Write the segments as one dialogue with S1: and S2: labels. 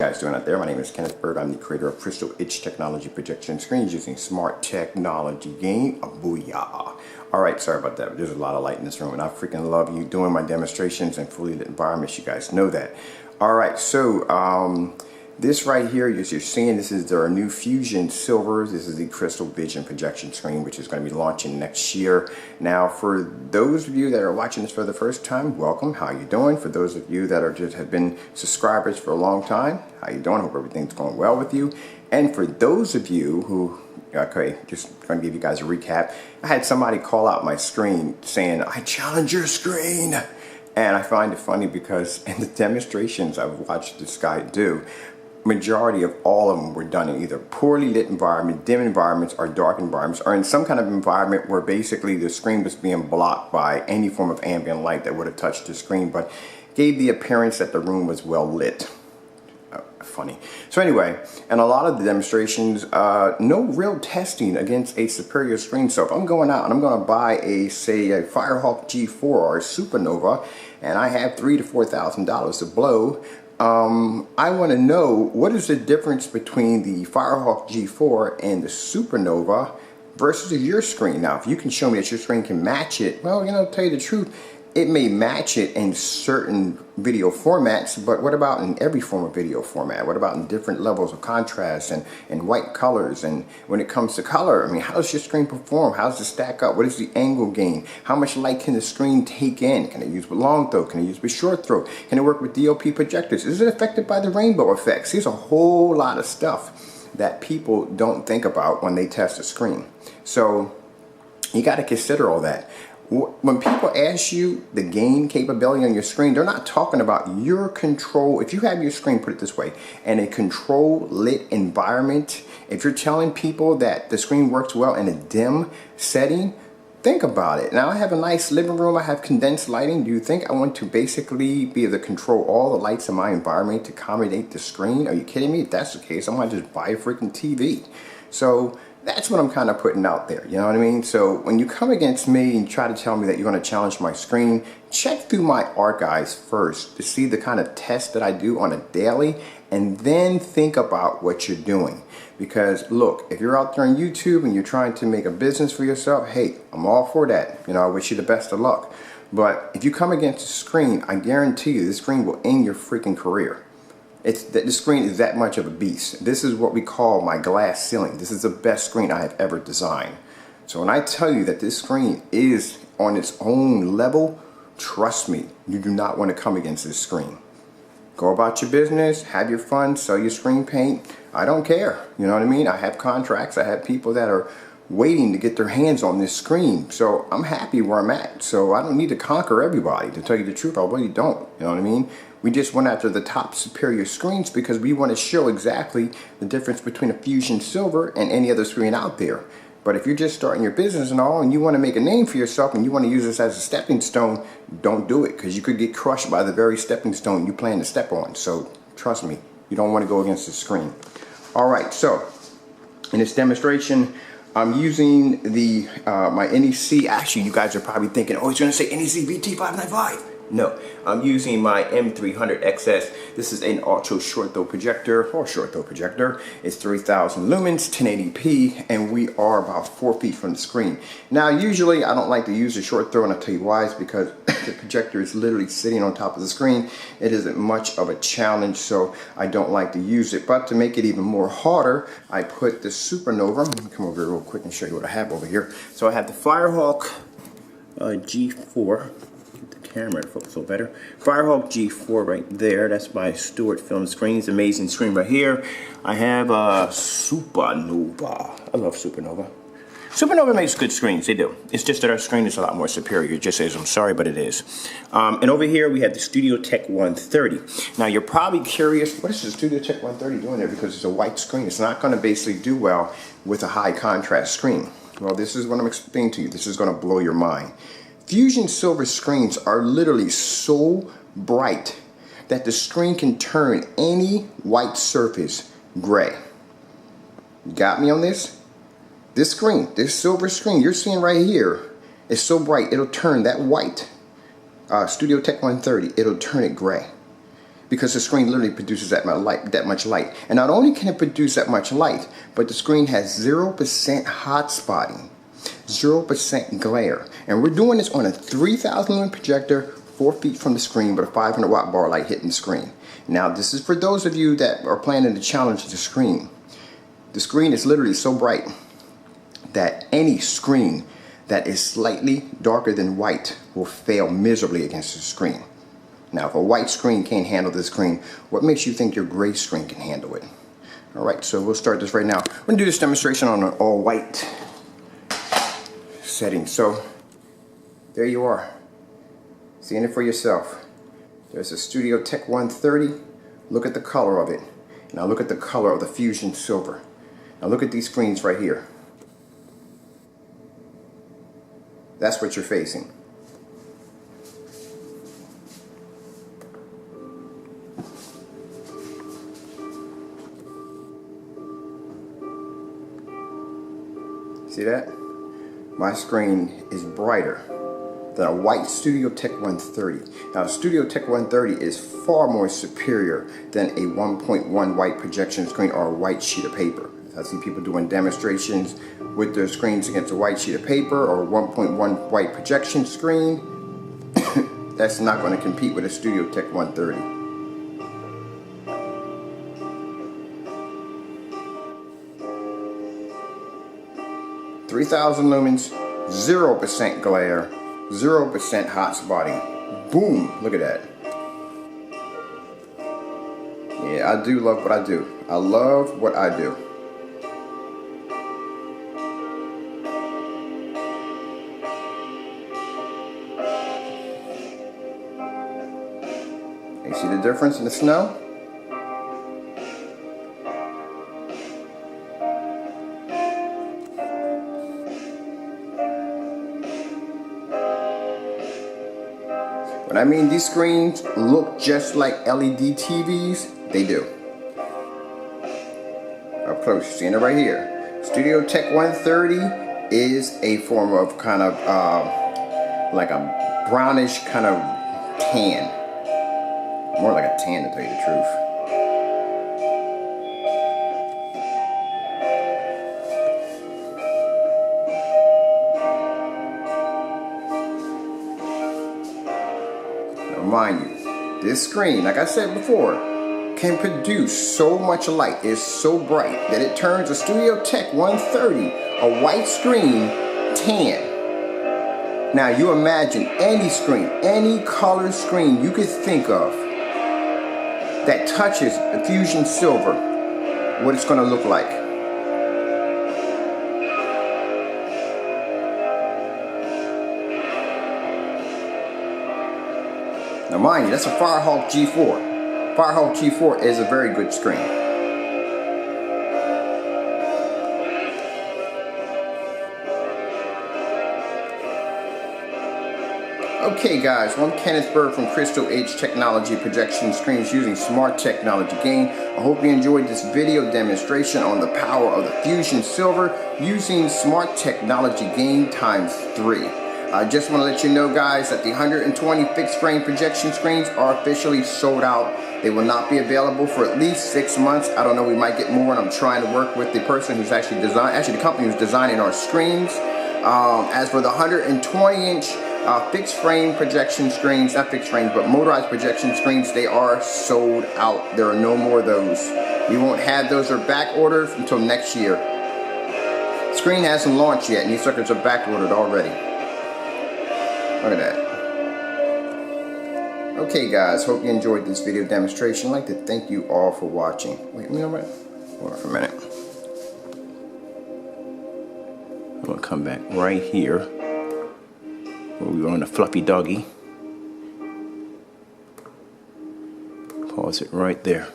S1: Guys doing out there? My name is Kenneth Bird. I'm the creator of Crystal Edge Technology projection screens using smart technology. Game booyah. Alright, sorry about that. There's a lot of light in this room and I freaking love you doing my demonstrations and fully lit environments. You guys know that. Alright, so this right here, as you're seeing, this is our new Fusion Silver. This is the Crystal Vision projection screen, which is going to be launching next year. Now, for those of you that are watching this for the first time, welcome. How you doing? For those of you that are just have been subscribers for a long time, how you doing? Hope everything's going well with you. And for those of you who, okay, just going to give you guys a recap. I had somebody call out my screen saying, "I challenge your screen." And I find it funny because in the demonstrations I've watched this guy do, majority of all of them were done in either poorly lit environment, dim environments, or dark environments, or in some kind of environment where basically the screen was being blocked by any form of ambient light that would have touched the screen, but gave the appearance that the room was well lit. Funny. So anyway, and a lot of the demonstrations, no real testing against a superior screen. So if I'm going out and I'm going to buy say a Firehawk G4 or a Supernova, and I have $3,000 to $4,000 to blow, I want to know what is the difference between the Firehawk G4 and the Supernova versus your screen. Now, if you can show me that your screen can match it, well, to tell you the truth, it may match it in certain video formats, but what about in every form of video format? What about in different levels of contrast and white colors? And when it comes to color, I mean, how does your screen perform? How does it stack up? What is the angle gain? How much light can the screen take in? Can it use with long throw? Can it use with short throw? Can it work with DLP projectors? Is it affected by the rainbow effects? There's a whole lot of stuff that people don't think about when they test a screen. So you got to consider all that. When people ask you the gain capability on your screen, they're not talking about your control. If you have your screen, put it this way, in a control lit environment, if you're telling people that the screen works well in a dim setting, think about it. Now I have a nice living room, I have condensed lighting. Do you think I want to basically be able to control all the lights in my environment to accommodate the screen? Are you kidding me? If that's the case, I might just buy a freaking TV. So that's what I'm kind of putting out there, you know what I mean? So when you come against me and try to tell me that you're going to challenge my screen, check through my archives first to see the kind of tests that I do on a daily, and then think about what you're doing. Because look, if you're out there on YouTube and you're trying to make a business for yourself, hey, I'm all for that. I wish you the best of luck. But if you come against the screen, I guarantee you this screen will end your freaking career. The screen is that much of a beast. This is what we call my glass ceiling. This is the best screen I have ever designed. So when I tell you that this screen is on its own level, trust me, you do not want to come against this screen. Go about your business, have your fun, sell your screen paint. I don't care. You know what I mean? I have contracts. I have people that are waiting to get their hands on this screen. So I'm happy where I'm at. So I don't need to conquer everybody. To tell you the truth, I really don't. You know what I mean? We just went after the top superior screens because we want to show exactly the difference between a Fusion Silver and any other screen out there. But if you're just starting your business and all and you want to make a name for yourself and you want to use this as a stepping stone, don't do it, because you could get crushed by the very stepping stone you plan to step on. So trust me, you don't want to go against the screen. Alright, so in this demonstration, I'm using the my NEC. Actually, you guys are probably thinking, oh, he's going to say NEC VT595. No, I'm using my M300XS. This is an ultra short throw projector, or short throw projector. It's 3000 lumens, 1080p, and we are about 4 feet from the screen. Now, usually I don't like to use the short throw, and I'll tell you why. It's because the projector is literally sitting on top of the screen. It isn't much of a challenge, so I don't like to use it. But to make it even more harder, I put the Supernova. Let me come over here real quick and show you what I have over here. So I have the Firehawk G4. Camera to focus a little better. Firehawk G4 right there. That's my Stewart film screen. It's an amazing screen right here. I have a Supernova. I love Supernova. Supernova makes good screens. They do. It's just that our screen is a lot more superior. It just says, I'm sorry, but it is. And over here we have the Studiotek 130. Now you're probably curious, what is the Studiotek 130 doing there? Because it's a white screen. It's not going to basically do well with a high contrast screen. Well, this is what I'm explaining to you. This is going to blow your mind. Fusion Silver screens are literally so bright that the screen can turn any white surface gray. You got me on this? This screen, this silver screen you're seeing right here is so bright it'll turn that white Studiotek 130, it'll turn it gray. because the screen literally produces that much light. And not only can it produce that much light, but the screen has 0% hot spotting, 0% glare. And we're doing this on a 3000 lumen projector, 4 feet from the screen, with a 500 watt bar light hitting the screen. Now this is for those of you that are planning to challenge the screen. The screen is literally so bright that any screen that is slightly darker than white will fail miserably against the screen. Now, if a white screen can't handle this screen, what makes you think your gray screen can handle it? Alright, so we'll start this right now. We're going to do this demonstration on an all white setting. So, there you are. Seeing it for yourself. There's a Studiotek 130. Look at the color of it. Now look at the color of the Fusion Silver. Now look at these screens right here. That's what you're facing. See that? My screen is brighter than a white Studiotek 130. Now, Studiotek 130 is far more superior than a 1.1 white projection screen or a white sheet of paper. I see people doing demonstrations with their screens against a white sheet of paper or 1.1 white projection screen. That's not going to compete with a Studiotek 130. (3,000 lumens, 0% glare, 0% hot spotting. Boom! Look at that. Yeah, I do love what I do. I love what I do. You see the difference in the snow? When I mean these screens look just like LED TVs, they do. Up close, you're seeing it right here. Studiotek 130 is a form of kind of like a brownish kind of tan. More like a tan, to tell you the truth. Mind you, this screen, like I said before, can produce so much light. It's so bright that it turns a Studiotek 130, a white screen, tan. Now you imagine any screen, any color screen you could think of that touches the Fusion Silver, what it's going to look like. Now mind you, that's a Firehawk G4. Firehawk G4 is a very good screen. Okay guys, well, I'm Kenneth Bird from Crystal Edge Technology Projection Screens using smart technology gain. I hope you enjoyed this video demonstration on the power of the Fusion Silver using smart technology gain times 3. I just want to let you know guys that the 120 fixed frame projection screens are officially sold out. They will not be available for at least 6 months. I don't know, we might get more, and I'm trying to work with the person who's actually the company who's designing our screens. As for the 120 inch fixed frame projection screens, not fixed frames, but motorized projection screens, they are sold out. There are no more of those. We won't have those or back orders until next year. The screen hasn't launched yet, and these suckers are back ordered already. Look at that. Okay guys, hope you enjoyed this video demonstration. I'd like to thank you all for watching. Wait, you know what? Hold on for a minute. I'm going to come back right here where we were on the fluffy doggy. Pause it right there.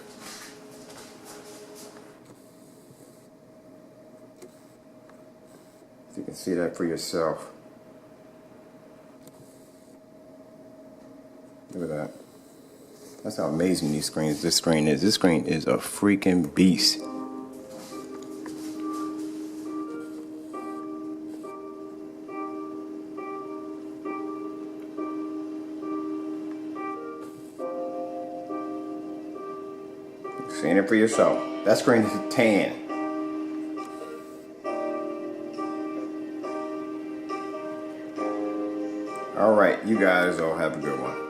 S1: So you can see that for yourself. Look at that. That's how amazing this screen is. This screen is a freaking beast. for yourself. That screen is tan. All right, you guys all have a good one.